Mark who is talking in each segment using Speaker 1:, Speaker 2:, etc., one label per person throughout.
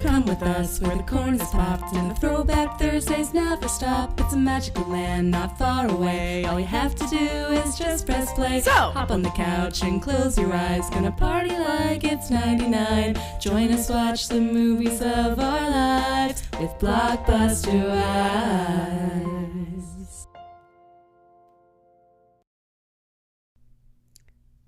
Speaker 1: Come with us where the corn is popped and the throwback Thursdays never stop. It's a magical land not far away. All you have to do is just press play.
Speaker 2: So,
Speaker 1: hop on the couch and close your eyes. Gonna party like it's 99. Join us, watch the movies of our lives with Blockbuster eyes.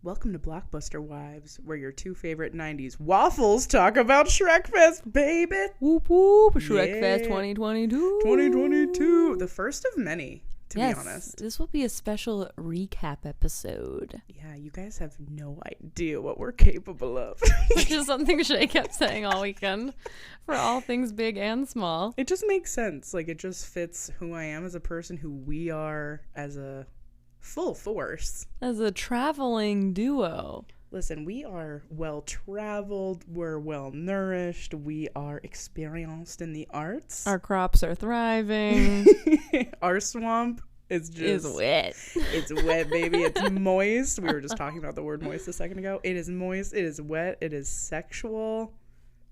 Speaker 2: welcome to Blockbuster Wives, where your two favorite 90s waffles talk about Shrekfest, baby.
Speaker 3: Whoop whoop, Shrekfest 2022.
Speaker 2: 2022. The first of many, to be honest.
Speaker 3: This will be a special recap episode.
Speaker 2: Yeah, you guys have no idea what we're capable of.
Speaker 3: Which is something Shea kept saying all weekend for all things big and small.
Speaker 2: It just makes sense. Like, it just fits who I am as a person, who we are as a full force.
Speaker 3: As a traveling duo.
Speaker 2: Listen, we are well-traveled, we're well-nourished, we are experienced in the arts.
Speaker 3: Our crops are thriving.
Speaker 2: Our swamp is
Speaker 3: wet.
Speaker 2: It's wet, baby. It's moist. We were just talking about the word moist a second ago. It is moist, it is wet, it is sexual.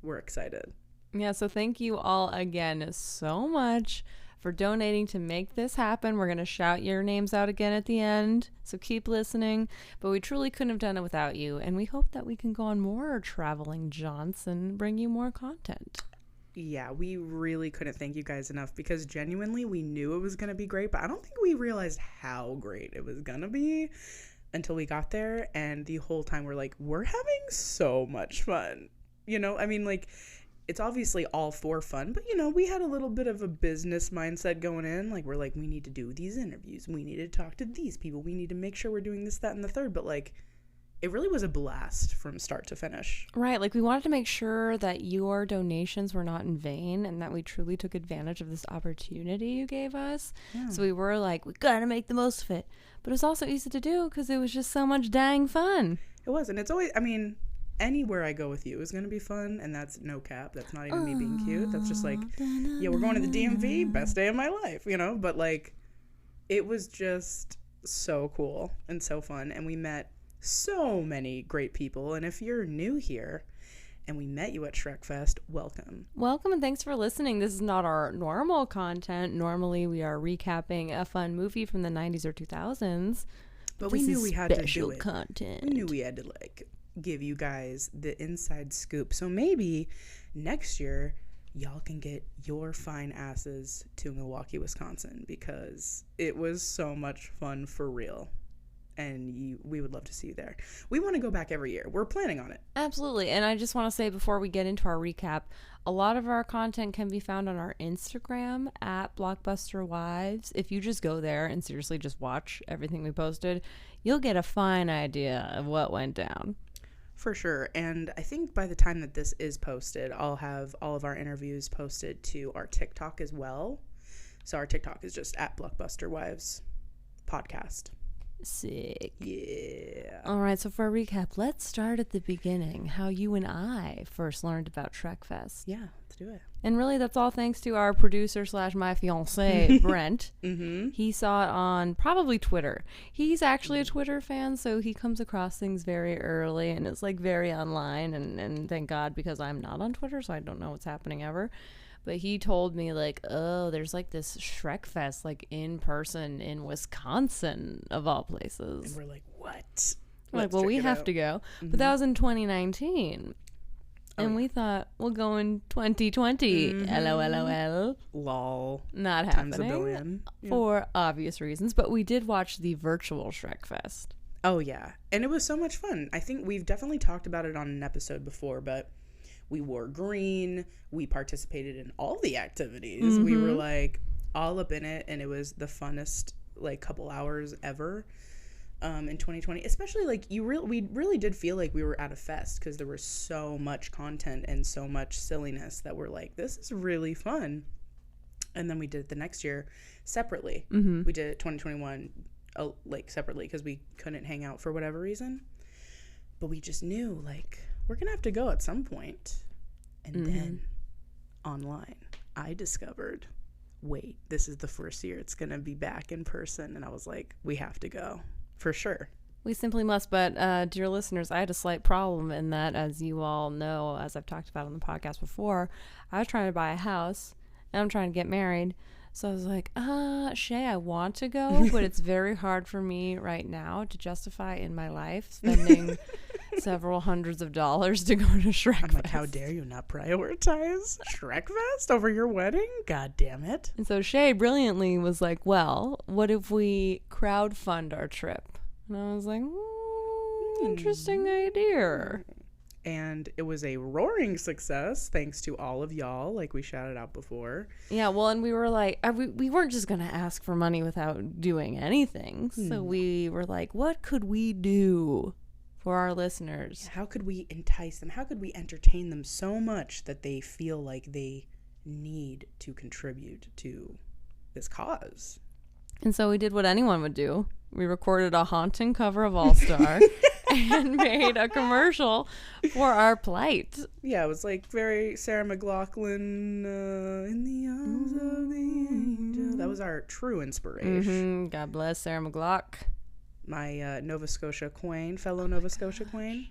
Speaker 2: We're excited.
Speaker 3: Yeah, so thank you all again so much for donating to make this happen. We're going to shout your names out again at the end, so keep listening. But we truly couldn't have done it without you, and we hope that we can go on more traveling jaunts and bring you more content.
Speaker 2: Yeah, we really couldn't thank you guys enough, because genuinely we knew it was going to be great, but I don't think we realized how great it was going to be until we got there. And the whole time we're like, we're having so much fun. You know, I mean, like, it's obviously all for fun, but, you know, we had a little bit of a business mindset going in. Like, we're like, we need to do these interviews. We need to talk to these people. We need to make sure we're doing this, that, and the third. But, like, it really was a blast from start to finish.
Speaker 3: Right. Like, we wanted to make sure that your donations were not in vain and that we truly took advantage of this opportunity you gave us. Yeah. So we were like, we got to make the most of it. But it was also easy to do because it was just so much dang fun.
Speaker 2: It was. And it's always, I mean, anywhere I go with you is going to be fun, and that's no cap. That's not even me being cute. That's just like, yeah, we're going to the DMV, best day of my life, you know? But, like, it was just so cool and so fun, and we met so many great people. And if you're new here and we met you at Shrekfest, welcome.
Speaker 3: Welcome, and thanks for listening. This is not our normal content. Normally, we are recapping a fun movie from the 90s or 2000s.
Speaker 2: But we knew we had to do it.
Speaker 3: Content.
Speaker 2: We knew we had to, like, give you guys the inside scoop. So maybe next year y'all can get your fine asses to Milwaukee, Wisconsin, because it was so much fun for real. And we would love to see you there. We want to go back every year. We're planning on it.
Speaker 3: Absolutely. And I just want to say before we get into our recap, a lot of our content can be found on our Instagram at Blockbuster Wives. If you just go there and seriously just watch everything we posted, you'll get a fine idea of what went down.
Speaker 2: For sure. And I think by the time that this is posted, I'll have all of our interviews posted to our TikTok as well. So our TikTok is just at Blockbuster Wives Podcast.
Speaker 3: Sick.
Speaker 2: Yeah.
Speaker 3: All right, so for a recap, let's start at the beginning. How you and I first learned about Shrekfest.
Speaker 2: Yeah, let's do it.
Speaker 3: And really, that's all thanks to our producer / my fiance, Brent.
Speaker 2: Mm-hmm.
Speaker 3: He saw it on probably Twitter. He's actually a Twitter fan, so he comes across things very early and is like very online. And thank God, because I'm not on Twitter, so I don't know what's happening ever. But he told me, like, oh, there's like this Shrekfest, like, in person in Wisconsin, of all places.
Speaker 2: And we're like, what?
Speaker 3: We're like, well, we have to go. Mm-hmm. But that was in 2019. And we thought, we'll go in 2020. LOL.
Speaker 2: Lol.
Speaker 3: Not
Speaker 2: Times
Speaker 3: happening.
Speaker 2: a billion.
Speaker 3: For obvious reasons. But we did watch the virtual Shrekfest.
Speaker 2: Oh, yeah. And it was so much fun. I think we've definitely talked about it on an episode before, but we wore green. We participated in all the activities. Mm-hmm. We were, like, all up in it, and it was the funnest, like, couple hours ever in 2020. Especially, like, we really did feel like we were at a fest, because there was so much content and so much silliness that we're like, this is really fun. And then we did it the next year separately. Mm-hmm. We did it 2021, like, separately, because we couldn't hang out for whatever reason. But we just knew, like, we're going to have to go at some point. And then online, I discovered, wait, this is the first year it's going to be back in person. And I was like, we have to go for sure.
Speaker 3: We simply must. But dear listeners, I had a slight problem in that, as you all know, as I've talked about on the podcast before, I was trying to buy a house and I'm trying to get married. So I was like, Shea, I want to go, but it's very hard for me right now to justify in my life spending several hundreds of dollars to go to Shrekfest.
Speaker 2: I'm like, how dare you not prioritize Shrekfest over your wedding? God damn it.
Speaker 3: And so Shea brilliantly was like, well, what if we crowdfund our trip? And I was like, interesting idea.
Speaker 2: And it was a roaring success thanks to all of y'all, like we shouted out before.
Speaker 3: Yeah, well, and we were like, we weren't just going to ask for money without doing anything. So we were like, what could we do for our listeners?
Speaker 2: How could we entice them? How could we entertain them so much that they feel like they need to contribute to this cause?
Speaker 3: And so we did what anyone would do. We recorded a haunting cover of All Star and made a commercial for our plight.
Speaker 2: Yeah, it was like very Sarah McLachlan, in the arms of the angel. That was our true inspiration.
Speaker 3: God bless Sarah McLach.
Speaker 2: My Nova Scotia queen, fellow Nova Scotia queen.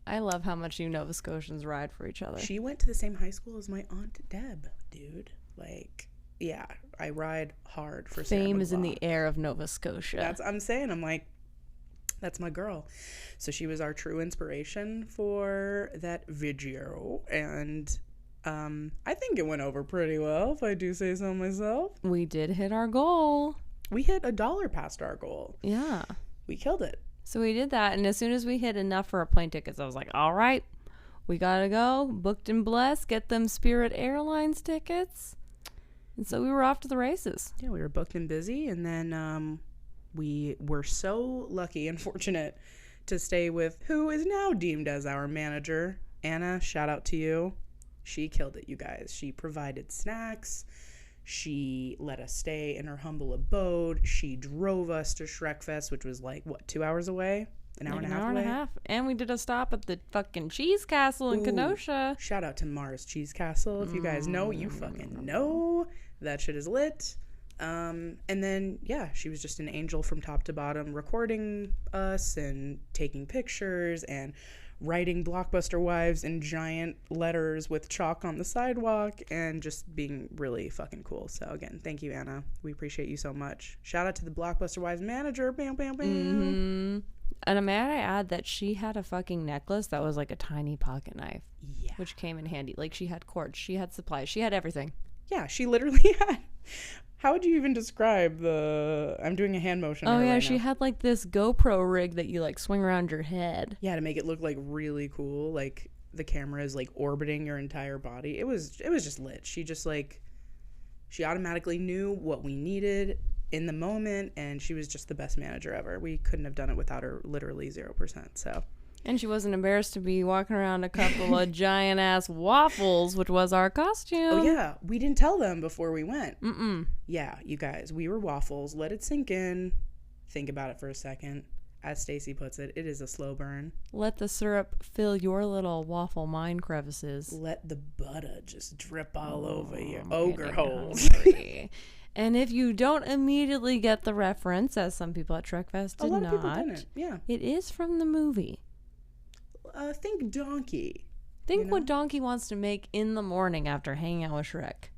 Speaker 3: I love how much you Nova Scotians ride for each other.
Speaker 2: She went to the same high school as my Aunt Deb, dude. Like, yeah, I ride hard for Sarah
Speaker 3: Fame
Speaker 2: McLach.
Speaker 3: is in the air of Nova Scotia.
Speaker 2: I'm saying. I'm like, that's my girl. So she was our true inspiration for that video. And I think it went over pretty well, if I do say so myself.
Speaker 3: We did hit our goal.
Speaker 2: We hit $1 past our goal.
Speaker 3: Yeah.
Speaker 2: We killed it.
Speaker 3: So we did that. And as soon as we hit enough for our plane tickets, I was like, all right, we got to go. Booked and blessed. Get them Spirit Airlines tickets. And so we were off to the races.
Speaker 2: Yeah, we were booked and busy. And then we were so lucky and fortunate to stay with who is now deemed as our manager, Anna. Shout out to you. She killed it, you guys. She provided snacks. She let us stay in her humble abode. She drove us to Shrekfest, which was like, what, 2 hours away? An hour and a half.
Speaker 3: And we did a stop at the fucking Cheese Castle in Kenosha.
Speaker 2: Shout out to Mars Cheese Castle. If you guys know, you fucking know. That shit is lit. And then, yeah, she was just an angel from top to bottom, recording us and taking pictures and writing Blockbuster Wives in giant letters with chalk on the sidewalk and just being really fucking cool. So, again, thank you, Anna. We appreciate you so much. Shout out to the Blockbuster Wives manager. Bam, bam, bam.
Speaker 3: Mm-hmm. And may I add that she had a fucking necklace that was like a tiny pocket knife.
Speaker 2: Yeah.
Speaker 3: Which came in handy. Like, she had cords, she had supplies, she had everything.
Speaker 2: Yeah, she literally had... How would you even describe the... I'm doing a hand motion.
Speaker 3: Oh, yeah,
Speaker 2: right
Speaker 3: she
Speaker 2: now.
Speaker 3: had like this GoPro rig that you like swing around your head.
Speaker 2: Yeah, to make it look like really cool. Like the camera is like orbiting your entire body. It was just lit. She just like... She automatically knew what we needed in the moment, and she was just the best manager ever. We couldn't have done it without her, literally 0%. So...
Speaker 3: And she wasn't embarrassed to be walking around a couple of giant-ass waffles, which was our costume.
Speaker 2: Oh, yeah. We didn't tell them before we went.
Speaker 3: Mm-mm.
Speaker 2: Yeah, you guys. We were waffles. Let it sink in. Think about it for a second. As Stacy puts it, it is a slow burn.
Speaker 3: Let the syrup fill your little waffle mind crevices.
Speaker 2: Let the butter just drip all over your ogre holes.
Speaker 3: And if you don't immediately get the reference, as some people at Shrekfest did
Speaker 2: a lot
Speaker 3: not,
Speaker 2: of people didn't. Yeah.
Speaker 3: It is from the movie.
Speaker 2: Think Donkey.
Speaker 3: Think what Donkey wants to make in the morning after hanging out with Shrek.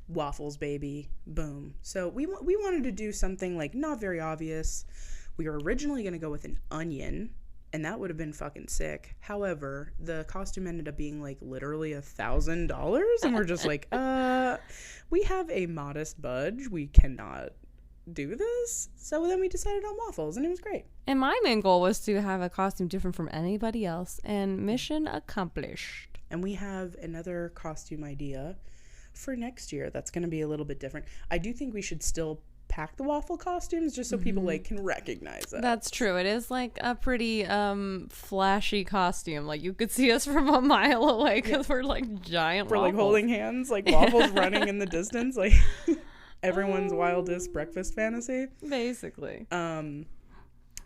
Speaker 2: Waffles, baby. Boom. So we wanted to do something like not very obvious. We were originally going to go with an onion, and that would have been fucking sick. However, the costume ended up being like literally $1,000, and we're just like, we have a modest budge. We cannot do this. So then we decided on waffles, and it was great.
Speaker 3: And my main goal was to have a costume different from anybody else, and mission accomplished.
Speaker 2: And we have another costume idea for next year that's going to be a little bit different. I do think we should still pack the waffle costumes just so people like can recognize it.
Speaker 3: That's true. It is like a pretty flashy costume. Like you could see us from a mile away because we're like giant
Speaker 2: We're
Speaker 3: waffles.
Speaker 2: like holding hands, like waffles running in the distance, like everyone's wildest breakfast fantasy.
Speaker 3: Basically.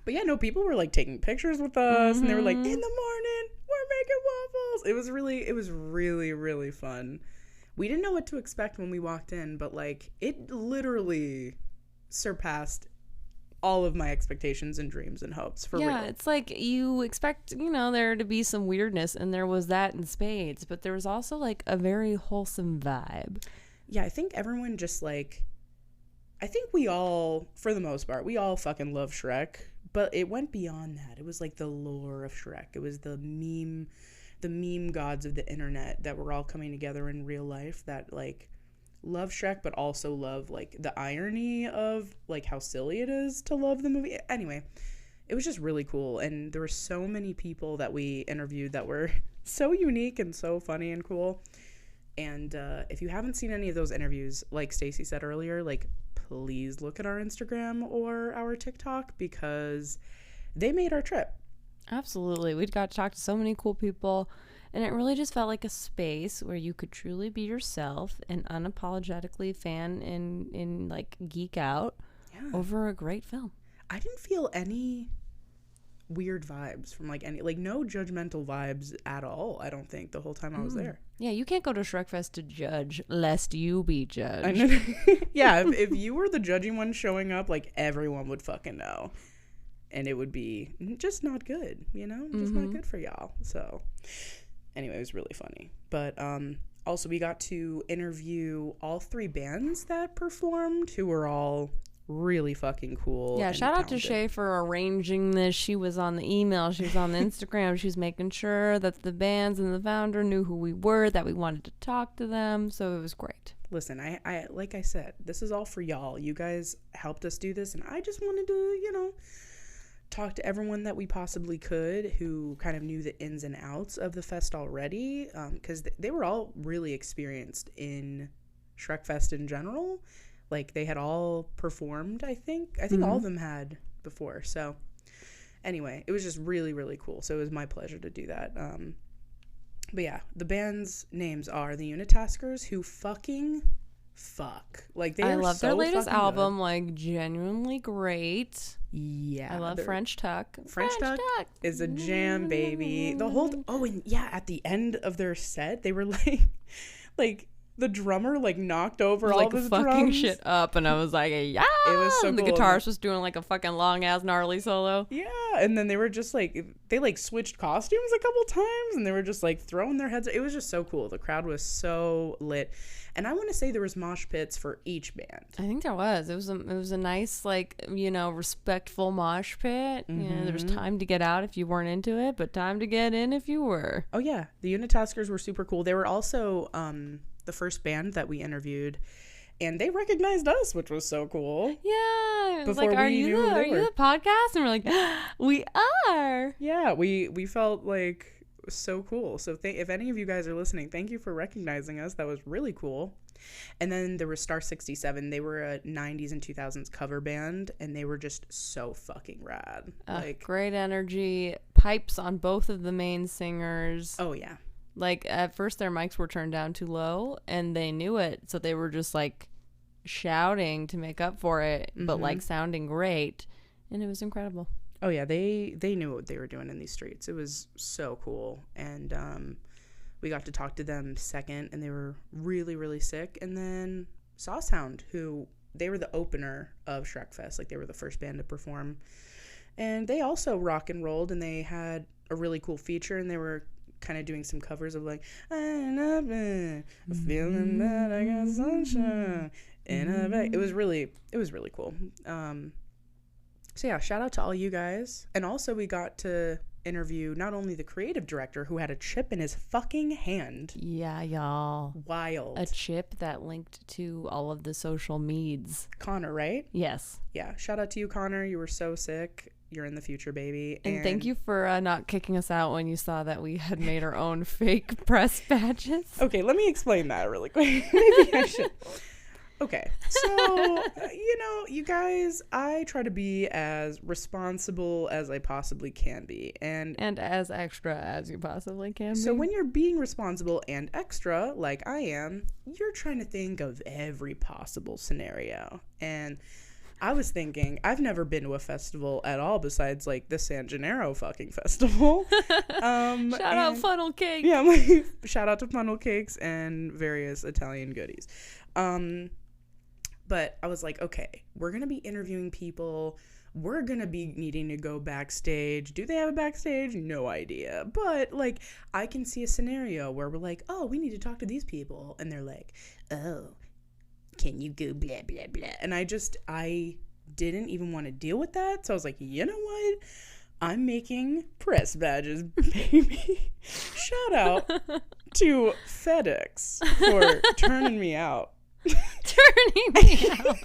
Speaker 2: But yeah, no, people were like taking pictures with us and they were like, in the morning, we're making waffles. It was really, really fun. We didn't know what to expect when we walked in, but like it literally surpassed all of my expectations and dreams and hopes, for real.
Speaker 3: Yeah, it's like you expect, there to be some weirdness, and there was that in spades, but there was also like a very wholesome vibe.
Speaker 2: Yeah, I think everyone just like, I think we all, for the most part, we all fucking love Shrek, but it went beyond that. It was like the lore of Shrek. It was the meme gods of the internet that were all coming together in real life that like love Shrek, but also love like the irony of like how silly it is to love the movie. Anyway, it was just really cool, and there were so many people that we interviewed that were so unique and so funny and cool. And if you haven't seen any of those interviews, like Stacy said earlier, like please look at our Instagram or our TikTok, because they made our trip.
Speaker 3: Absolutely. We got to talk to so many cool people, and it really just felt like a space where you could truly be yourself and unapologetically fan and like geek out over a great film.
Speaker 2: I didn't feel any weird vibes from like any, like no judgmental vibes at all, I don't think, the whole time I was there.
Speaker 3: Yeah, you can't go to Shrekfest to judge lest you be judged.
Speaker 2: I know. Yeah, if you were the judging one showing up, like everyone would fucking know. And it would be just not good, just not good for y'all. So anyway, it was really funny. But also we got to interview all 3 bands that performed, who were all really fucking cool.
Speaker 3: Yeah, shout out to Shea for arranging this. She was on the email, she was on the Instagram, she was making sure that the bands and the founder knew who we were, that we wanted to talk to them. So it was great.
Speaker 2: Listen, I like I said, this is all for y'all. You guys helped us do this, and I just wanted to, talk to everyone that we possibly could who kind of knew the ins and outs of the fest already, because they were all really experienced in Shrekfest in general. Like they had all performed, I think all of them had before. So anyway, it was just really, really cool. So it was my pleasure to do that. But yeah, the band's names are the Unitaskers, who fucking fuck. Like I
Speaker 3: love
Speaker 2: so
Speaker 3: their latest album,
Speaker 2: good.
Speaker 3: Like genuinely great.
Speaker 2: Yeah,
Speaker 3: I love French Tuck.
Speaker 2: French Tuck is a jam, baby. The whole and yeah, at the end of their set, they were like the drummer like knocked over all his
Speaker 3: fucking
Speaker 2: drums.
Speaker 3: Shit up, and I was like, yeah.
Speaker 2: It was so
Speaker 3: the
Speaker 2: cool.
Speaker 3: guitarist was doing like a fucking long ass gnarly solo.
Speaker 2: Yeah, and then they were just like they like switched costumes a couple times, and they were just like throwing their heads. It was just so cool. The crowd was so lit. And I want to say there was mosh pits for each band.
Speaker 3: I think there was. It was a nice, like, respectful mosh pit.
Speaker 2: Mm-hmm.
Speaker 3: There was time to get out if you weren't into it, but time to get in if you were.
Speaker 2: Oh, yeah. The Unitaskers were super cool. They were also the first band that we interviewed, and they recognized us, which was so cool.
Speaker 3: Yeah. It was
Speaker 2: Before
Speaker 3: like, are
Speaker 2: we
Speaker 3: you
Speaker 2: knew
Speaker 3: the podcast? And we're like, we are.
Speaker 2: Yeah, we felt like so cool. So if any of you guys are listening, thank you for recognizing us. That was really cool. And then there was Star 67. They were a 90s and 2000s cover band, and they were just so fucking rad.
Speaker 3: Great energy, pipes on both of the main singers.
Speaker 2: Oh yeah.
Speaker 3: Like at first their mics were turned down too low, and they knew it, so they were just like shouting to make up for it, but like sounding great, and it was incredible.
Speaker 2: Oh yeah, they knew what they were doing in these streets. It was so cool. And we got to talk to them second, and they were really, really sick. And then Sawsound, who they were the opener of Shrekfest, like they were the first band to perform. And they also rock and rolled, and they had a really cool feature, and they were kind of doing some covers of like, I'm up and feeling that I got sunshine in a bag. It was really cool. So yeah, shout out to all you guys. And also we got to interview not only the creative director, who had a chip in his fucking hand.
Speaker 3: Yeah, y'all.
Speaker 2: Wild.
Speaker 3: A chip that linked to all of the social meds.
Speaker 2: Connor, right?
Speaker 3: Yes.
Speaker 2: Yeah, shout out to you, Connor. You were so sick. You're in the future, baby.
Speaker 3: And thank you for not kicking us out when you saw that we had made our own fake press badges.
Speaker 2: Okay, let me explain that really quick. Maybe I should. Okay, so, you guys, I try to be as responsible as I possibly can be. And
Speaker 3: as extra as you possibly can be.
Speaker 2: So when you're being responsible and extra, like I am, you're trying to think of every possible scenario. And I was thinking, I've never been to a festival at all besides, like, the San Gennaro fucking festival.
Speaker 3: Shout out funnel cake.
Speaker 2: Yeah, like, shout out to funnel cakes and various Italian goodies. But I was like, okay, we're going to be interviewing people we're gonna be needing to go backstage. Do they have a backstage? No idea. But like, I can see a scenario where we're like, oh, we need to talk to these people, and they're like, oh, can you go blah blah blah? And I didn't even want to deal with that. So I was like, you know what? I'm making press badges, baby. Shout out to FedEx for turning me out.
Speaker 3: Turning me out.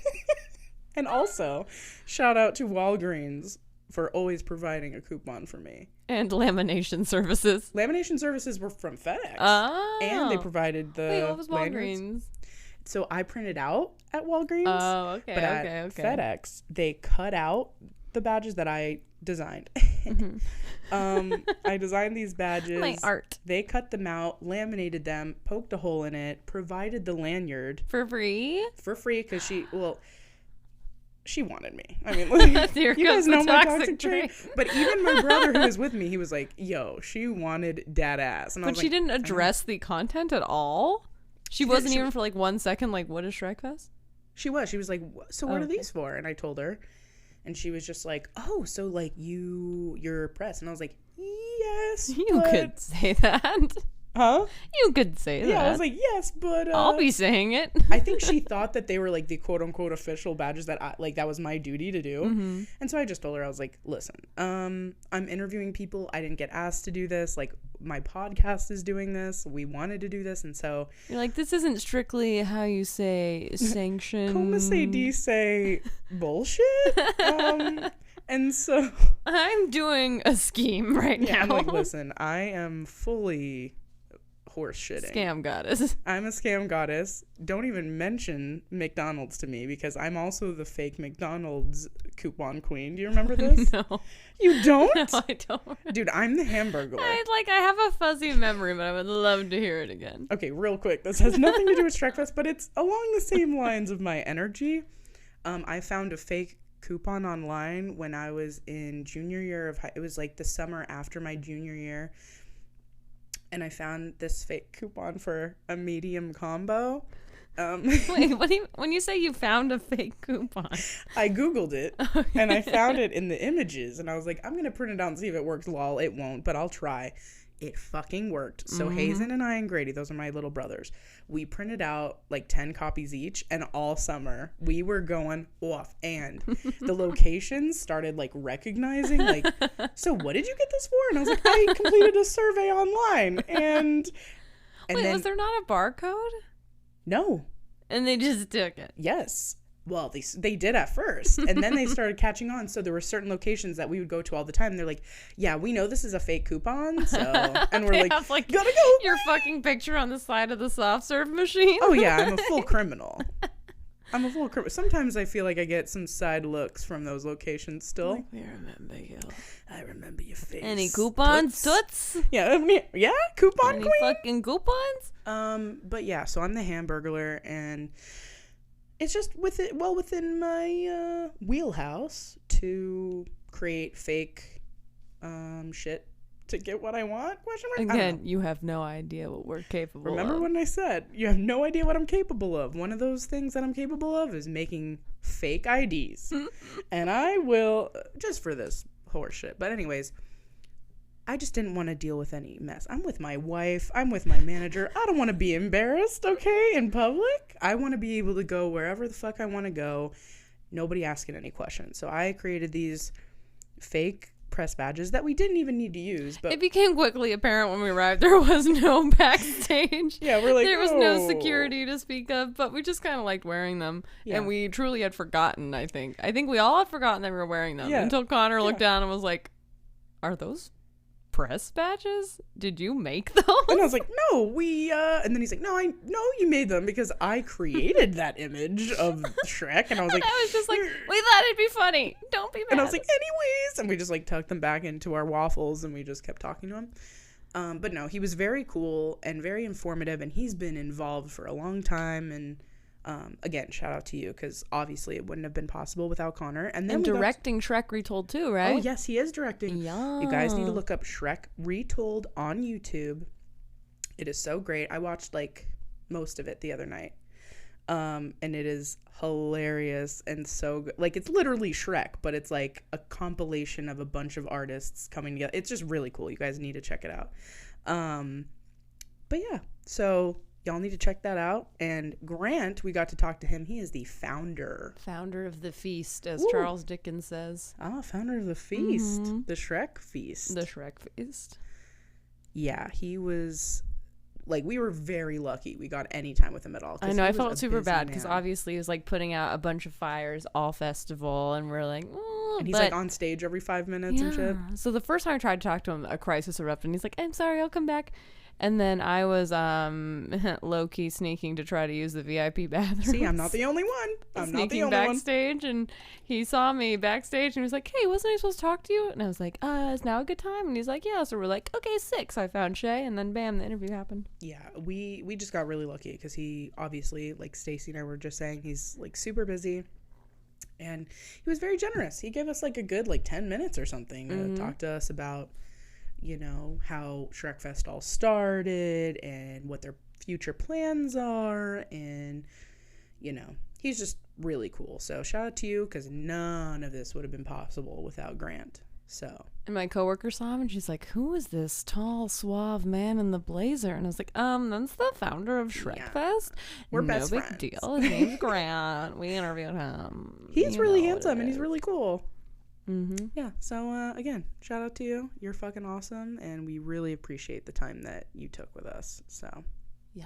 Speaker 2: And also, shout out to Walgreens for always providing a coupon for me.
Speaker 3: And lamination services.
Speaker 2: Lamination services were from FedEx.
Speaker 3: Oh.
Speaker 2: And they provided the
Speaker 3: Wait, what was
Speaker 2: lanyards.
Speaker 3: Walgreens?
Speaker 2: So I printed out at Walgreens.
Speaker 3: Oh, okay,
Speaker 2: but at
Speaker 3: okay.
Speaker 2: FedEx, they cut out the badges that I designed. I designed these badges.
Speaker 3: My art.
Speaker 2: They cut them out, laminated them, poked a hole in it, provided the lanyard.
Speaker 3: For free?
Speaker 2: For free, because she wanted me. I mean,
Speaker 3: Here
Speaker 2: you guys
Speaker 3: comes the
Speaker 2: know my
Speaker 3: toxic
Speaker 2: toxic trait. But even my brother who was with me, he was like, yo, she wanted dad ass. And I
Speaker 3: But
Speaker 2: was
Speaker 3: she
Speaker 2: like,
Speaker 3: didn't address the content at all? She wasn't even for like 1 second like, what is Shrekfest?
Speaker 2: She was like, so what are these for? And I told her. And she was just like, oh, so like you're press. And I was like, yes.
Speaker 3: You could say that.
Speaker 2: Huh?
Speaker 3: You could say that.
Speaker 2: Yeah, I was like, yes, but
Speaker 3: I'll be saying it.
Speaker 2: I think she thought that they were like the quote unquote official badges that that was my duty to do.
Speaker 3: Mm-hmm.
Speaker 2: And so I just told her, I was like, listen, I'm interviewing people. I didn't get asked to do this. Like, my podcast is doing this. We wanted to do this. And so
Speaker 3: You're like, this isn't strictly how you say sanction.
Speaker 2: Como se dice bullshit? And so
Speaker 3: I'm doing a scheme right now.
Speaker 2: I'm like, listen, I am fully horse shitting.
Speaker 3: Scam goddess.
Speaker 2: I'm a scam goddess. Don't even mention McDonald's to me, because I'm also the fake McDonald's coupon queen. Do you remember this?
Speaker 3: No.
Speaker 2: You don't?
Speaker 3: No, I don't.
Speaker 2: Dude, I'm the hamburger.
Speaker 3: I have a fuzzy memory, but I would love to hear it again.
Speaker 2: Okay, real quick. This has nothing to do with Shrekfest, but it's along the same lines of my energy. I found a fake coupon online when I was in junior year of it was like the summer after my junior year. And I found this fake coupon for a medium combo.
Speaker 3: Wait, when you say you found a fake coupon?
Speaker 2: I Googled it, and I found it in the images, and I was like, I'm going to print it out and see if it works. Lol, it won't, but I'll try. It fucking worked. So Hazen and I and Grady, those are my little brothers, we printed out like 10 copies each, and all summer we were going off, and the locations started like recognizing, like, so what did you get this for? And I was like, I completed a survey online. And
Speaker 3: Wait,
Speaker 2: then,
Speaker 3: was there not a barcode?
Speaker 2: No.
Speaker 3: And they just took it.
Speaker 2: Yes. Well, they did at first, and then they started catching on. So there were certain locations that we would go to all the time. And they're like, yeah, we know this is a fake coupon. So, and we're
Speaker 3: They
Speaker 2: like,
Speaker 3: have,
Speaker 2: gotta go.
Speaker 3: Your fucking picture on the side of the soft serve machine.
Speaker 2: Oh yeah, I'm a full criminal. Sometimes I feel like I get some side looks from those locations still.
Speaker 3: Like, we remember you.
Speaker 2: I remember your face.
Speaker 3: Any coupons, toots?
Speaker 2: Yeah, coupon
Speaker 3: Any
Speaker 2: queen.
Speaker 3: fucking coupons?
Speaker 2: But yeah, so I'm the hamburglar, and it's just within my wheelhouse to create fake shit to get what I want. Question mark?
Speaker 3: Again, you have no idea what we're capable
Speaker 2: Remember
Speaker 3: of.
Speaker 2: when I said you have no idea what I'm capable of? One of those things that I'm capable of is making fake IDs. And I will, just for this horse shit. But anyways, I just didn't want to deal with any mess. I'm with my wife. I'm with my manager. I don't want to be embarrassed, okay, in public. I want to be able to go wherever the fuck I want to go. Nobody asking any questions. So I created these fake press badges that we didn't even need to use. But
Speaker 3: it became quickly apparent when we arrived there was no backstage.
Speaker 2: Yeah, we're like,
Speaker 3: there was no security to speak of, but we just kind of liked wearing them.
Speaker 2: Yeah.
Speaker 3: And we truly had forgotten, I think. I think we all had forgotten that we were wearing them until Connor looked down and was like, are those press badges? Did you make those?
Speaker 2: And I was like, no, we and then he's like, no, I know you made them because I created that image of Shrek. And I was like,
Speaker 3: I was just like, we thought it'd be funny, don't be mad.
Speaker 2: And I was like, anyways, and we just like tucked them back into our waffles, and we just kept talking to him. But no, he was very cool and very informative, and he's been involved for a long time. And again, shout out to you, because obviously it wouldn't have been possible without Connor. And then
Speaker 3: directing Shrek Retold too, right?
Speaker 2: Oh yes, he is directing.
Speaker 3: Yeah.
Speaker 2: You guys need to look up Shrek Retold on YouTube. It is so great. I watched like most of it the other night. And it is hilarious and so good. Like, it's literally Shrek, but it's like a compilation of a bunch of artists coming together. It's just really cool. You guys need to check it out. But yeah, so y'all need to check that out. And Grant, we got to talk to him. He is the founder
Speaker 3: of the feast, as
Speaker 2: Ooh.
Speaker 3: Charles Dickens says.
Speaker 2: Founder of the feast. The Shrek feast.
Speaker 3: The Shrek feast.
Speaker 2: Yeah, he was... Like, we were very lucky we got any time with him at all.
Speaker 3: I know, I felt super bad because obviously he was like putting out a bunch of fires all festival, and we're like,
Speaker 2: and he's like on stage every 5 minutes and shit.
Speaker 3: So the first time I tried to talk to him, a crisis erupted, and he's like, I'm sorry, I'll come back. And then I was low-key sneaking to try to use the VIP bathroom.
Speaker 2: See, I'm not the only one. I'm not the only
Speaker 3: backstage, and he saw me backstage, and he was like, hey, wasn't I supposed to talk to you? And I was like, is now a good time? And he's like, yeah. So we're like, okay, 6. I found Shea, and then bam, the interview happened.
Speaker 2: Yeah, we just got really lucky because he obviously, like Stacy and I were just saying, he's like super busy. And he was very generous. He gave us like a good like 10 minutes or something to talk to us about, you know, how Shrekfest all started and what their future plans are. And, you know, he's just really cool. So shout out to you, because none of this would have been possible without Grant. So. And
Speaker 3: my coworker saw him, and she's like, who is this tall, suave man in the blazer? And I was like, that's the founder of Shrekfest. Yeah.
Speaker 2: We're best
Speaker 3: friends.
Speaker 2: No
Speaker 3: big deal. His name's Grant. We interviewed him.
Speaker 2: He's really handsome, and he's really cool.
Speaker 3: Mm-hmm.
Speaker 2: Yeah, so again, shout out to you. You're fucking awesome, and we really appreciate the time that you took with us. So
Speaker 3: yes.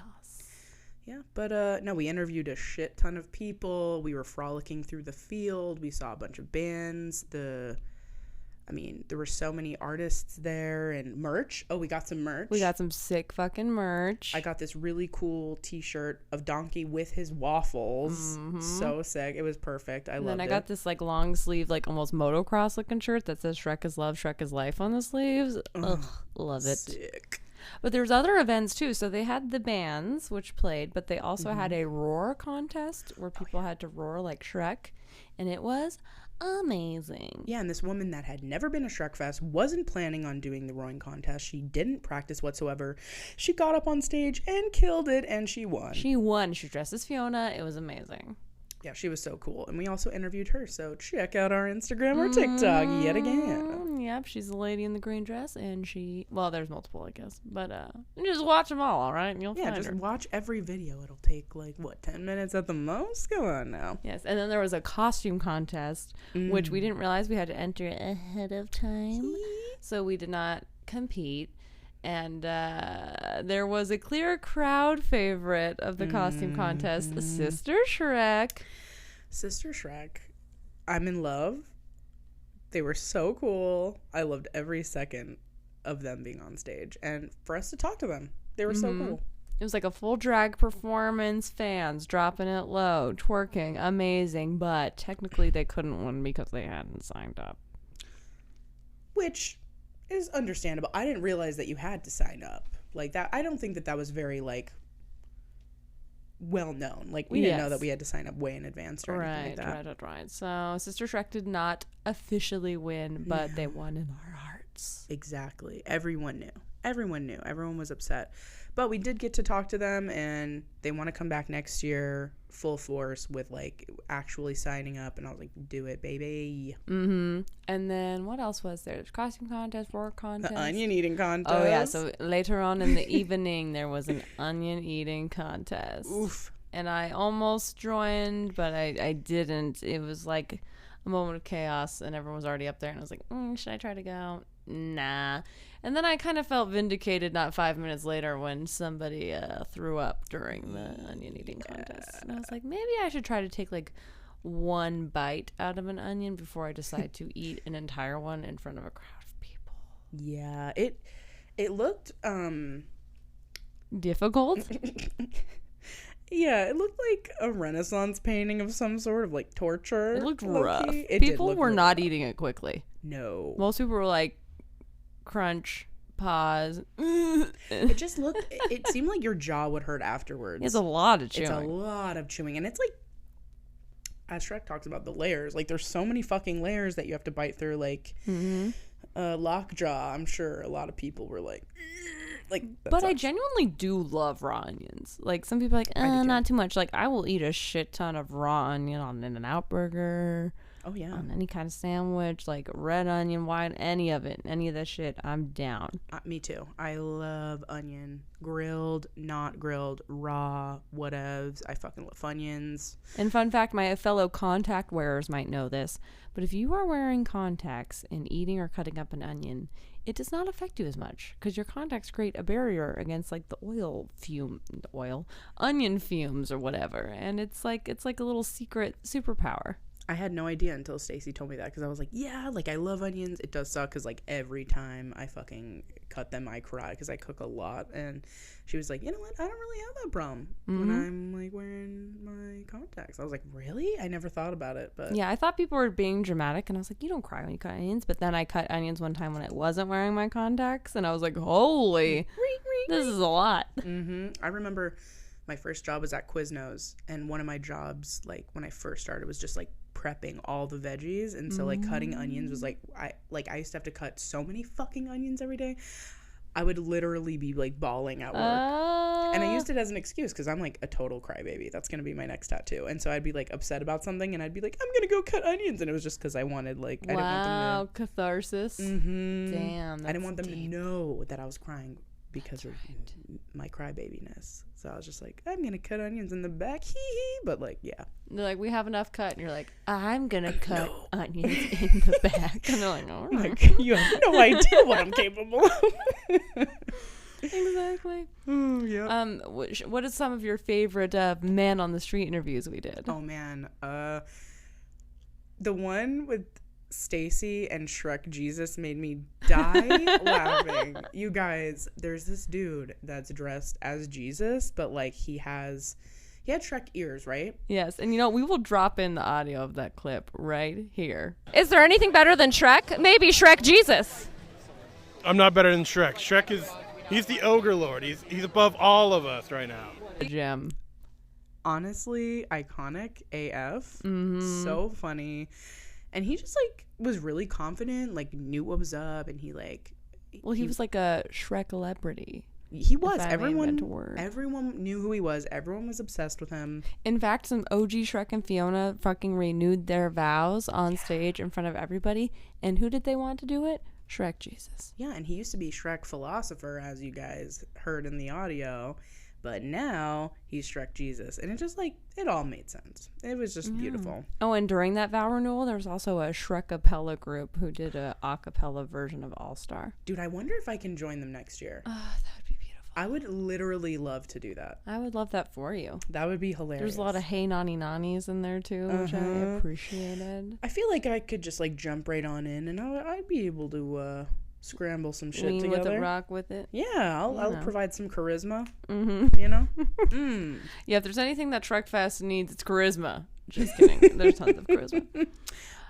Speaker 2: Yeah, but no, we interviewed a shit ton of people. We were frolicking through the field. We saw a bunch of bands. There were so many artists there, and merch. Oh, we got some merch.
Speaker 3: We got some sick fucking merch.
Speaker 2: I got this really cool t-shirt of Donkey with his waffles. So sick. It was perfect. I loved it.
Speaker 3: And then I got this like long sleeve, like almost motocross looking shirt that says Shrek is love, Shrek is life on the sleeves. Ugh, love it.
Speaker 2: Sick.
Speaker 3: But there's other events too. So they had the bands which played, but they also had a roar contest where people had to roar like Shrek, and it was amazing.
Speaker 2: Yeah, and this woman that had never been to Shrekfest wasn't planning on doing the roaring contest. She didn't practice whatsoever. She got up on stage and killed it, and she won.
Speaker 3: She won. She dressed as Fiona. It was amazing.
Speaker 2: Yeah, she was so cool. And we also interviewed her, so check out our Instagram or TikTok yet again.
Speaker 3: Yep, she's the lady in the green dress, and there's multiple, I guess. But just watch them all right? And you'll find her. Yeah, just
Speaker 2: watch every video. It'll take, 10 minutes at the most? Come on now.
Speaker 3: Yes, and then there was a costume contest, which we didn't realize we had to enter ahead of time. So we did not compete. And there was a clear crowd favorite of the costume contest, Sister Shrek.
Speaker 2: Sister Shrek. I'm in love. They were so cool. I loved every second of them being on stage. And for us to talk to them, they were so cool.
Speaker 3: It was like a full drag performance, fans dropping it low, twerking, amazing. But technically they couldn't win because they hadn't signed up.
Speaker 2: Which is understandable. I didn't realize that you had to sign up like that. I don't think that was very well known. We didn't know that we had to sign up way in advance or anything like that.
Speaker 3: Right. So Sister Shrek did not officially win, but they won in our hearts.
Speaker 2: Exactly. Everyone knew. Everyone was upset. But we did get to talk to them, and they want to come back next year full force with actually signing up. And I was like, do it, baby.
Speaker 3: And then what else was there? There's costume contest, roar contest,
Speaker 2: the onion eating contest.
Speaker 3: Oh yeah. So later on in the evening, there was an onion eating contest.
Speaker 2: Oof.
Speaker 3: And I almost joined, but I didn't. It was like a moment of chaos, and everyone was already up there, and I was like, should I try to go? Nah. And then I kind of felt vindicated not 5 minutes later when somebody threw up during the onion eating contest. And I was like, maybe I should try to take one bite out of an onion before I decide to eat an entire one in front of a crowd of people.
Speaker 2: Yeah, it looked
Speaker 3: difficult.
Speaker 2: Yeah, it looked like a Renaissance painting of some sort of torture.
Speaker 3: It looked rough. People were not eating it quickly.
Speaker 2: No.
Speaker 3: Most people were like, crunch, pause.
Speaker 2: It just looked, it seemed like your jaw would hurt afterwards.
Speaker 3: It's a lot of chewing.
Speaker 2: And it's as Shrek talks about the layers, there's so many fucking layers that you have to bite through. Lockjaw, I'm sure a lot of people were Like,
Speaker 3: but I genuinely do love raw onions. Like, some people are like, not too much. Like, I will eat a shit ton of raw onion on an In-N-Out burger.
Speaker 2: Oh, yeah.
Speaker 3: On any kind of sandwich, like red onion, white, any of it, any of that shit, I'm down.
Speaker 2: Me too. I love onion. Grilled, not grilled, raw, whatevs. I fucking love Funyuns.
Speaker 3: And fun fact, my fellow contact wearers might know this, but if you are wearing contacts and eating or cutting up an onion, it does not affect you as much because your contacts create a barrier against like the onion fumes or whatever. And it's like a little secret superpower.
Speaker 2: I had no idea until Stacy told me that, because I was like, yeah, like, I love onions. It does suck because, like, every time I fucking cut them, I cry because I cook a lot. And she was like, you know what? I don't really have that problem when I'm, like, wearing my contacts. I was like, really? I never thought about it. But
Speaker 3: yeah, I thought people were being dramatic, and I was like, you don't cry when you cut onions. But then I cut onions one time when I wasn't wearing my contacts, and I was like, holy, this is a lot.
Speaker 2: I remember my first job was at Quiznos, and one of my jobs, like, when I first started, was just, like, prepping all the veggies. And so, like, cutting onions was, like, I used to have to cut so many fucking onions every day. I would literally be, like, bawling at work. And I used it as an excuse because I'm, like, a total crybaby. That's going to be my next tattoo. And so I'd be, like, upset about something, and I'd be like, I'm going to go cut onions. And it was just because I wanted, like, I didn't want them to...
Speaker 3: catharsis.
Speaker 2: Damn. I didn't want them to know that I was crying because of my crybabiness. So I was just like, I'm going to cut onions in the back. Hee hee. But, like, yeah.
Speaker 3: They're like, we have enough cut. And you're like, I'm going to cut onions in the back. And they're like, all right.
Speaker 2: Like, you have no idea what I'm capable of.
Speaker 3: Exactly.
Speaker 2: Yeah.
Speaker 3: What are some of your favorite man on the street interviews we did?
Speaker 2: Oh, man. The one with Stacy and Shrek Jesus made me die laughing. You guys, there's this dude that's dressed as Jesus, but like he had Shrek ears, right?
Speaker 3: Yes, and we will drop in the audio of that clip right here. Is there anything better than Shrek? Maybe Shrek Jesus.
Speaker 4: I'm not better than Shrek. He's the ogre lord. He's above all of us right now.
Speaker 3: Gem.
Speaker 2: Honestly, iconic AF. So funny. And he just, like, was really confident, like, knew what was up, and he was like
Speaker 3: a Shrek celebrity.
Speaker 2: He was. Everyone knew who he was. Everyone was obsessed with him.
Speaker 3: In fact, some OG Shrek and Fiona fucking renewed their vows on stage in front of everybody. And who did they want to do it? Shrek Jesus.
Speaker 2: Yeah, and he used to be Shrek Philosopher, as you guys heard in the audio. But now he's Shrek Jesus. And it just, like, it all made sense. It was just beautiful.
Speaker 3: Oh, and during that vow renewal, there was also a Shrekapella group who did a acapella version of All Star.
Speaker 2: Dude, I wonder if I can join them next year.
Speaker 3: Oh, that would be beautiful.
Speaker 2: I would literally love to do that.
Speaker 3: I would love that for you.
Speaker 2: That would be hilarious.
Speaker 3: There's a lot of Hey Nani Nanis in there, too, which I appreciated.
Speaker 2: I feel like I could just, like, jump right on in, and I'd be able to... scramble some shit together.
Speaker 3: With it, rock with it.
Speaker 2: Yeah, I'll provide some charisma.
Speaker 3: Yeah, if there's anything that Shrekfest needs, it's charisma. Just kidding. There's tons of charisma.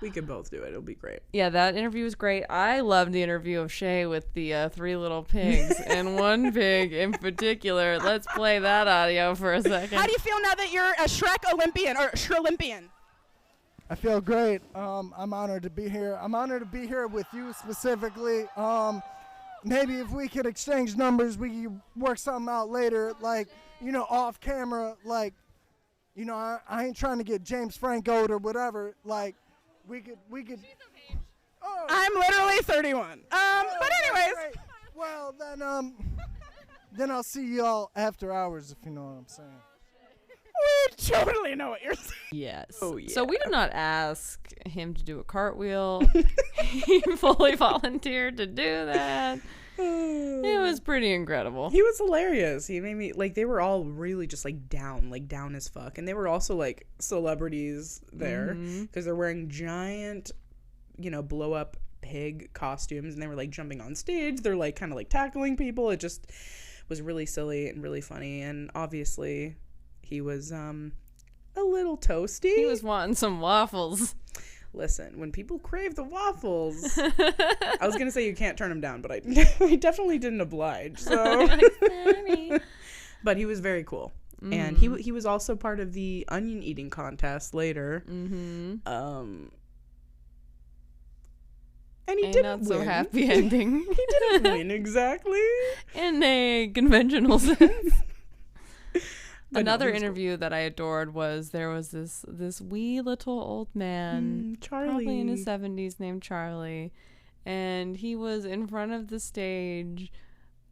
Speaker 2: We could both do it. It'll be great.
Speaker 3: Yeah, that interview was great. I loved the interview of Shea with the 3 little pigs and one pig in particular. Let's play that audio for a second.
Speaker 5: How do you feel now that you're a Shrek Olympian or Shrelympian?
Speaker 6: I feel great. I'm honored to be here. I'm honored to be here with you specifically. Maybe if we could exchange numbers, we could work something out later, like, off camera. Like, I ain't trying to get James Franco or whatever. Like, we could. Oh.
Speaker 5: I'm literally 31. But anyways.
Speaker 6: Great. Well, then I'll see y'all after hours, if you know what I'm saying.
Speaker 5: We totally know what you're saying.
Speaker 3: Yes.
Speaker 2: Oh, yeah.
Speaker 3: So we did not ask him to do a cartwheel. He fully volunteered to do that. It was pretty incredible.
Speaker 2: He was hilarious. He made me, like, they were all really just, like, down as fuck. And they were also, like, celebrities there because they're wearing giant, blow up pig costumes, and they were, like, jumping on stage. They're, like, kind of, like, tackling people. It just was really silly and really funny. And obviously... he was a little toasty.
Speaker 3: He was wanting some waffles.
Speaker 2: Listen, when people crave the waffles, I was going to say you can't turn them down, but I definitely didn't oblige. So, but he was very cool. And he was also part of the onion eating contest later. And he
Speaker 3: a
Speaker 2: didn't
Speaker 3: not so
Speaker 2: win.
Speaker 3: happy ending.
Speaker 2: He didn't win exactly.
Speaker 3: In a conventional sense.
Speaker 2: But no,
Speaker 3: Another
Speaker 2: he was
Speaker 3: interview that I adored was there was this wee little old man, probably in his
Speaker 2: Charlie.
Speaker 3: 70s, named Charlie, and he was in front of the stage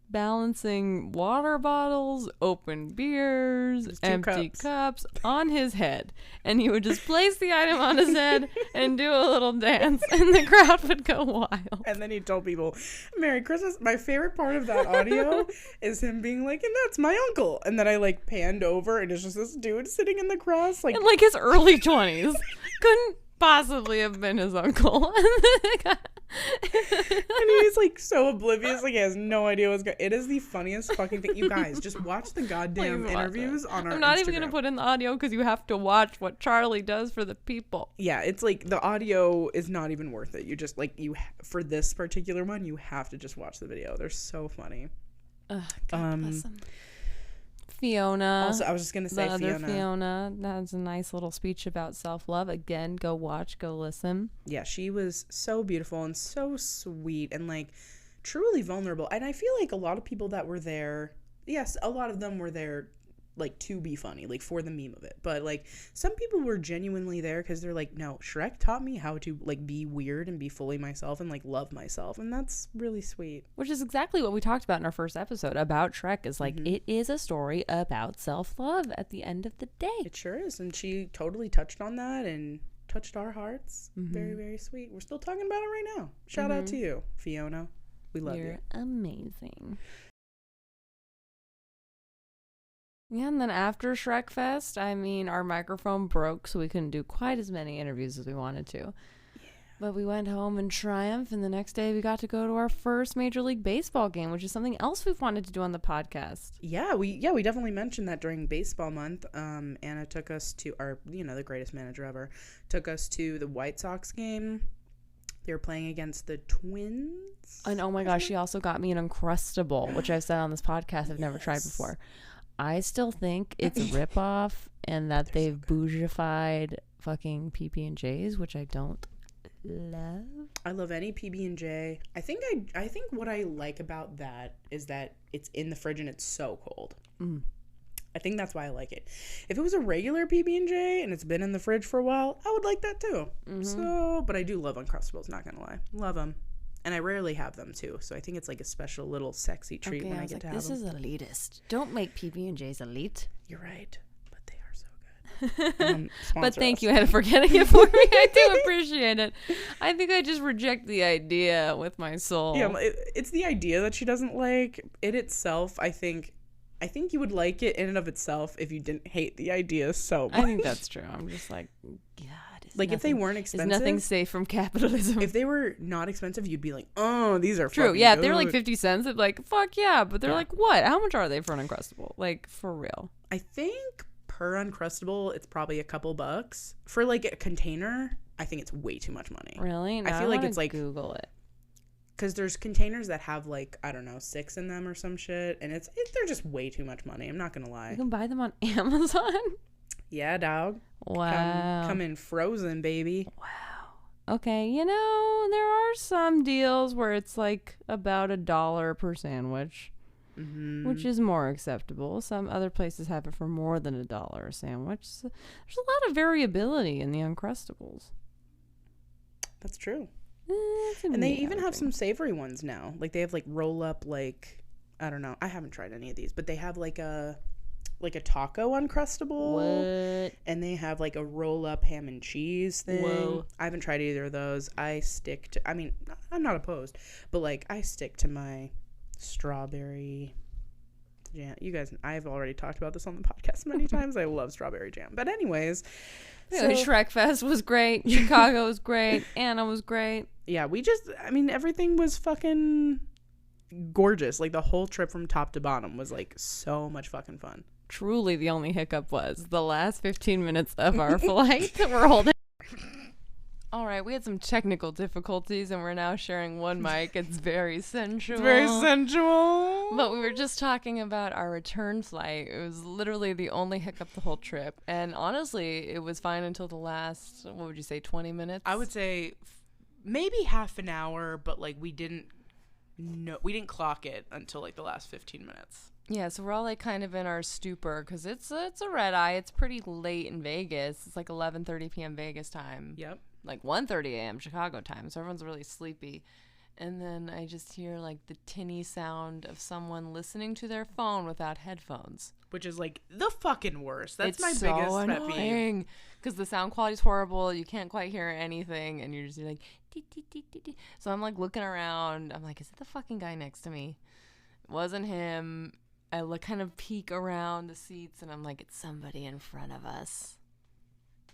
Speaker 3: balancing water bottles, open beers,
Speaker 2: Just 2
Speaker 3: empty
Speaker 2: cups.
Speaker 3: cups on his head, and he would just place the item on his head and do a little dance, and the crowd would go wild.
Speaker 2: And then he told people, Merry Christmas. My favorite part of that audio is him being like, and that's my uncle. And then I like panned over and it's just this dude sitting in the grass. Like,
Speaker 3: In like his early 20s. Couldn't possibly have been his uncle.
Speaker 2: and he's like so oblivious. Like he has no idea what's going on. It is the funniest fucking thing. You guys, just watch the goddamn
Speaker 3: Please watch
Speaker 2: interviews
Speaker 3: it.
Speaker 2: on our
Speaker 3: I'm not
Speaker 2: Instagram.
Speaker 3: even going to put in the audio because you have to watch what Charlie does for the people.
Speaker 2: Yeah, it's like the audio is not even worth it. You just like, for this particular one, you have to just watch the video. They're so funny.
Speaker 3: Ugh, God bless him. Fiona.
Speaker 2: Also, I was just going to say
Speaker 3: the other
Speaker 2: Fiona.
Speaker 3: Fiona. That's a nice little speech about self-love. Again, go watch, go listen.
Speaker 2: Yeah, she was so beautiful and so sweet and like truly vulnerable. And I feel like a lot of people that were there, yes, a lot of them were there like to be funny, like for the meme of it. But like some people were genuinely there because they're like, no, Shrek taught me how to like be weird and be fully myself and like love myself. And that's really sweet.
Speaker 3: Which is exactly what we talked about in our first episode about Shrek. Is like, it is a story about self-love at the end of the day.
Speaker 2: It sure is. And she totally touched on that and touched our hearts. Very, very sweet. We're still talking about it right now. Shout out to you, Fiona. We love you.
Speaker 3: You're amazing. Yeah, and then after Shrekfest, I mean, our microphone broke, so we couldn't do quite as many interviews as we wanted to. Yeah. But we went home in triumph, and the next day we got to go to our first Major League Baseball game, which is something else we've wanted to do on the podcast.
Speaker 2: Yeah, we definitely mentioned that during baseball month. Anna took us to the greatest manager ever, took us to the White Sox game. They were playing against the Twins.
Speaker 3: And oh my gosh, she also got me an Uncrustable, which I've said on this podcast I've never tried before. I still think it's a ripoff and that they've bougified fucking PB&Js, which I don't love.
Speaker 2: I love any PB&J. I think what I like about that is that it's in the fridge and it's so cold. I think that's why I like it. If it was a regular PB&J and it's been in the fridge for a while, I would like that too. So, but I do love Uncrustables, not gonna lie. Love them. And I rarely have them too, so I think it's like a special little sexy treat when I get to have them.
Speaker 3: This is elitist. Don't make PB&Js elite.
Speaker 2: You're right, but they are so good.
Speaker 3: But thank
Speaker 2: us.
Speaker 3: you, Hannah, for getting it for me. I do appreciate it. I think I just reject the idea with my soul.
Speaker 2: Yeah, it's the idea that she doesn't like. It itself, I think you would like it in and of itself if you didn't hate the idea so much.
Speaker 3: I think that's true. I'm just like, God.
Speaker 2: Like if they weren't
Speaker 3: Is
Speaker 2: expensive,
Speaker 3: nothing safe from capitalism.
Speaker 2: if they were not expensive, you'd be like, oh, these are
Speaker 3: True,
Speaker 2: fucking
Speaker 3: yeah,
Speaker 2: good.
Speaker 3: they were like 50 cents. It'd be like, fuck yeah. But they're
Speaker 2: Yeah.
Speaker 3: like, what? How much are they for an Uncrustable? Like, for real.
Speaker 2: I think per Uncrustable, it's probably a couple bucks. For like a container, I think it's way too much money.
Speaker 3: Really?
Speaker 2: I feel like it's like,
Speaker 3: Google it.
Speaker 2: because there's containers that have like, I don't know, 6 in them or some shit. And they're just way too much money. I'm not going to lie.
Speaker 3: You can buy them on Amazon?
Speaker 2: Yeah, dog.
Speaker 3: Wow.
Speaker 2: Come in frozen, baby.
Speaker 3: Okay, there are some deals where it's like about $1 per sandwich, which is more acceptable. Some other places have it for more than $1 a sandwich. So there's a lot of variability in the Uncrustables.
Speaker 2: That's true.
Speaker 3: It's a
Speaker 2: And they
Speaker 3: me
Speaker 2: even have
Speaker 3: averaging.
Speaker 2: some savory ones now. Like they have like roll up, like, I don't know. I haven't tried any of these, but they have like a taco Uncrustable.
Speaker 3: What?
Speaker 2: And they have like a roll up ham and cheese thing.
Speaker 3: Whoa.
Speaker 2: I haven't tried either of those. I'm not opposed, but like I stick to my strawberry jam. You guys, I've already talked about this on the podcast many times. I love strawberry jam. But anyways,
Speaker 3: Shrekfest was great. Chicago was great. Anna was great.
Speaker 2: yeah, everything was fucking gorgeous. Like the whole trip from top to bottom was like so much fucking fun.
Speaker 3: Truly, the only hiccup was the last 15 minutes of our flight that we're holding. All right, we had some technical difficulties, and we're now sharing one mic. It's very sensual.
Speaker 2: It's very sensual.
Speaker 3: But we were just talking about our return flight. It was literally the only hiccup the whole trip. And honestly, it was fine until the last, 20 minutes?
Speaker 2: I would say maybe half an hour, but like we didn't clock it until like the last 15 minutes.
Speaker 3: Yeah, so we're all like kind of in our stupor because it's a red eye. It's pretty late in Vegas. It's like 11:30 p.m. Vegas time.
Speaker 2: Yep.
Speaker 3: Like 1:30 a.m. Chicago time. So everyone's really sleepy. And then I just hear like the tinny sound of someone listening to their phone without headphones.
Speaker 2: Which is like the fucking worst. That's
Speaker 3: It's
Speaker 2: my
Speaker 3: so
Speaker 2: biggest pet peeve.
Speaker 3: annoying because the sound quality is horrible. You can't quite hear anything, and you're just like, dee, dee, dee, dee, dee. So I'm like looking around. I'm like, is it the fucking guy next to me? It wasn't him. I kind of peek around the seats, and I'm like, it's somebody in front of us.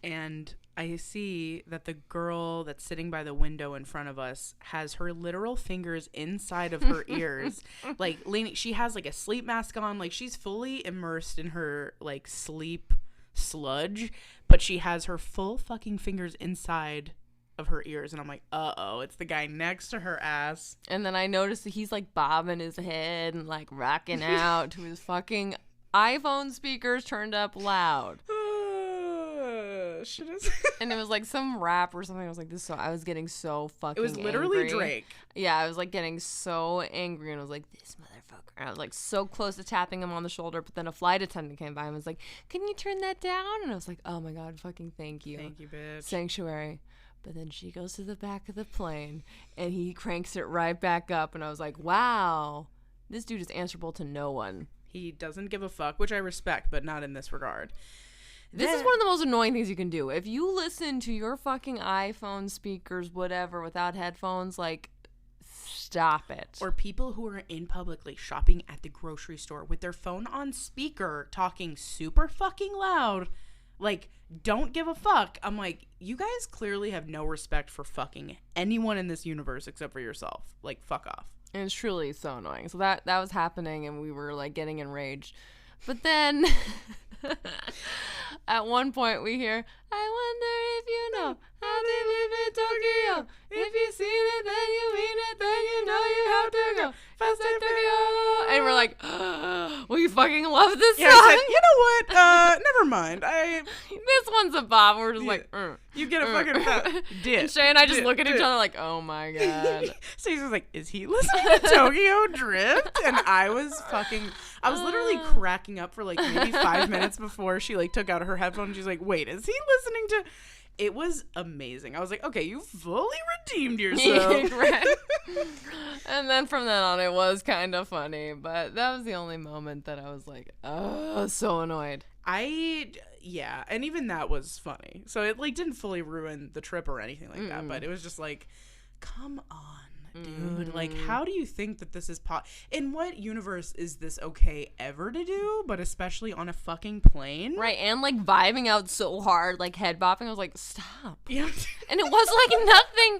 Speaker 2: And I see that the girl that's sitting by the window in front of us has her literal fingers inside of her ears, like leaning. She has like a sleep mask on, like she's fully immersed in her like sleep sludge, but she has her full fucking fingers inside of her ears. And I'm like, uh-oh, it's the guy next to her ass.
Speaker 3: And then I noticed that he's like bobbing his head and like rocking out to his fucking iPhone speakers turned up loud. And it was like some rap or something. I was like, this. So I was getting so fucking.
Speaker 2: It was literally
Speaker 3: angry.
Speaker 2: Drake.
Speaker 3: Yeah, I was like getting so angry, and I was like, this motherfucker. And I was like so close to tapping him on the shoulder, but then a flight attendant came by and was like, can you turn that down? And I was like, oh my god, fucking thank you.
Speaker 2: Thank you, bitch.
Speaker 3: Sanctuary. But then she goes to the back of the plane, and he cranks it right back up, and I was like, wow, this dude is answerable to no one.
Speaker 2: He doesn't give a fuck, which I respect, but not in this regard.
Speaker 3: This is one of the most annoying things you can do. If you listen to your fucking iPhone speakers, whatever, without headphones, like, stop it.
Speaker 2: Or people who are in publicly shopping at the grocery store with their phone on speaker talking super fucking loud, like, don't give a fuck. I'm like, you guys clearly have no respect for fucking anyone in this universe except for yourself. Like, fuck off.
Speaker 3: And it's truly so annoying. So that was happening, and we were, like, getting enraged. But then... At one point we hear, I wonder if you know how they live in Tokyo. If you seen it, then you mean it, then you know you have to go fast in Tokyo. And we're like, we fucking love this
Speaker 2: Yeah,
Speaker 3: song.
Speaker 2: I said, you know what? Never mind.
Speaker 3: This one's a bop. We're just like,
Speaker 2: you get a fucking dip.
Speaker 3: And Shea and I just look at each other like, oh my god.
Speaker 2: Stacey was like, is he listening to Tokyo Drift? And I was literally cracking up for like maybe 5 minutes before she like took out her headphone. She's like, wait, is he listening to... It was amazing. I was like, okay, you fully redeemed yourself.
Speaker 3: Right. And then from then on, it was kind of funny. But that was the only moment that I was like, oh, so annoyed.
Speaker 2: Yeah, and even that was funny. So it like didn't fully ruin the trip or anything like that. But it was just like, come on, dude. Like, how do you think that this is in what universe is this okay ever to do, but especially on a fucking plane?
Speaker 3: Right, and like vibing out so hard, like head bopping. I was like, stop.
Speaker 2: Yeah.
Speaker 3: And it was like nothing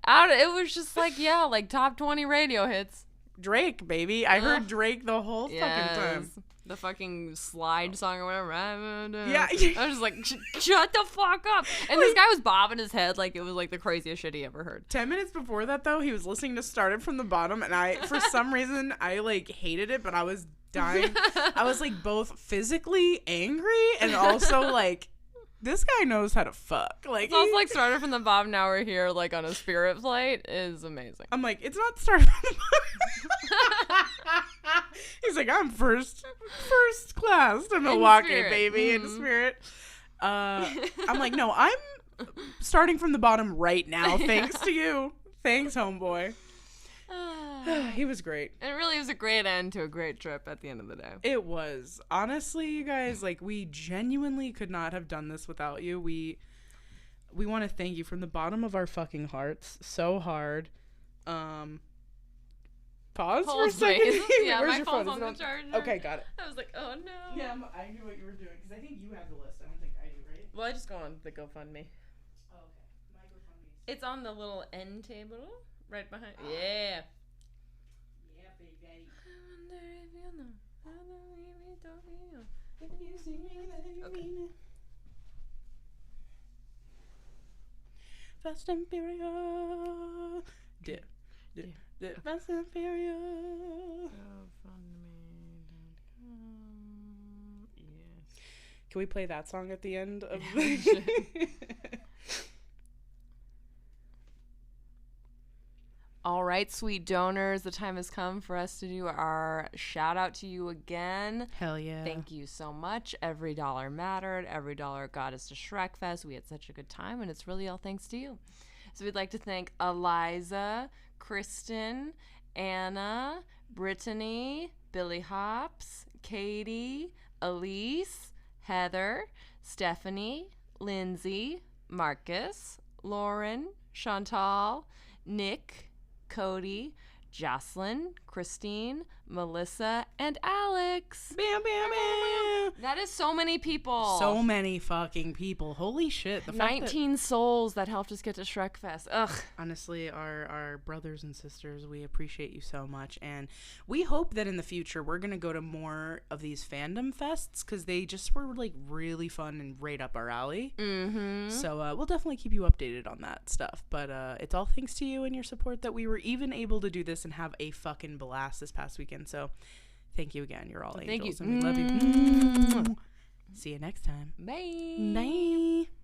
Speaker 3: out of it. Was just like, yeah, like top 20 radio hits.
Speaker 2: Drake, baby. I heard Drake the whole fucking time.
Speaker 3: The fucking slide song or whatever.
Speaker 2: Yeah.
Speaker 3: I was just like, shut the fuck up. And this guy was bobbing his head like it was like the craziest shit he ever heard.
Speaker 2: 10 minutes before that, though, he was listening to Started from the Bottom, and for some reason, I, like, hated it, but I was dying. I was, like, both physically angry and also, like, this guy knows how to fuck. Like,
Speaker 3: it's also like Started from the Bottom. Now we're here, like, on a Spirit flight is amazing.
Speaker 2: I'm like, it's not Started from the Bottom. He's like, I'm first class to Milwaukee, baby, in Spirit. I'm like, no, I'm starting from the bottom right now, thanks to you. Thanks, homeboy. He was great.
Speaker 3: It really was a great end to a great trip at the end of the day.
Speaker 2: It was. Honestly, you guys, like, we genuinely could not have done this without you. We want to thank you from the bottom of our fucking hearts so hard. Pause for a second.
Speaker 3: Yeah,
Speaker 2: Where's
Speaker 3: my
Speaker 2: your
Speaker 3: phone's
Speaker 2: phone?
Speaker 3: on the charger.
Speaker 2: Okay, got it.
Speaker 3: I was like, oh no.
Speaker 2: Yeah, I knew what you were doing because I think you have the list. I don't think I do, right?
Speaker 3: Well, I just go on the GoFundMe.
Speaker 2: Oh, okay. My GoFundMe.
Speaker 3: It's on the little end table right behind. Yeah.
Speaker 2: Yeah, baby.
Speaker 3: I wonder if you know how to leave me Tokyo.
Speaker 2: If you see me, then you mean it. Fast and Furious. Dip. Fast and Furious.
Speaker 3: Yes.
Speaker 2: Can we play that song at the end of
Speaker 3: All right, sweet donors, the time has come for us to do our shout out to you again.
Speaker 2: Hell yeah.
Speaker 3: Thank you so much. Every dollar mattered. Every dollar got us to Shrekfest. We had such a good time, and it's really all thanks to you. So we'd like to thank Eliza, Kristen, Anna, Brittany, Billy Hops, Katie, Elise, Heather, Stephanie, Lindsay, Marcus, Lauren, Chantal, Nick, Cody, Jocelyn, Christine, Melissa, and Alex.
Speaker 2: Bam, bam, bam.
Speaker 3: That is so many people.
Speaker 2: So many fucking people. Holy shit. The fact
Speaker 3: 19 souls that helped us get to Shrekfest. Ugh.
Speaker 2: honestly, our brothers and sisters, we appreciate you so much. And we hope that in the future we're going to go to more of these fandom fests because they just were like really fun and right up our alley.
Speaker 3: Mm-hmm.
Speaker 2: So we'll definitely keep you updated on that stuff. But it's all thanks to you and your support that we were even able to do this and have a fucking blast this past weekend. So thank you again. You're all
Speaker 3: Thank
Speaker 2: angels.
Speaker 3: you.
Speaker 2: And we love you. See you next time.
Speaker 3: Bye.
Speaker 2: Bye.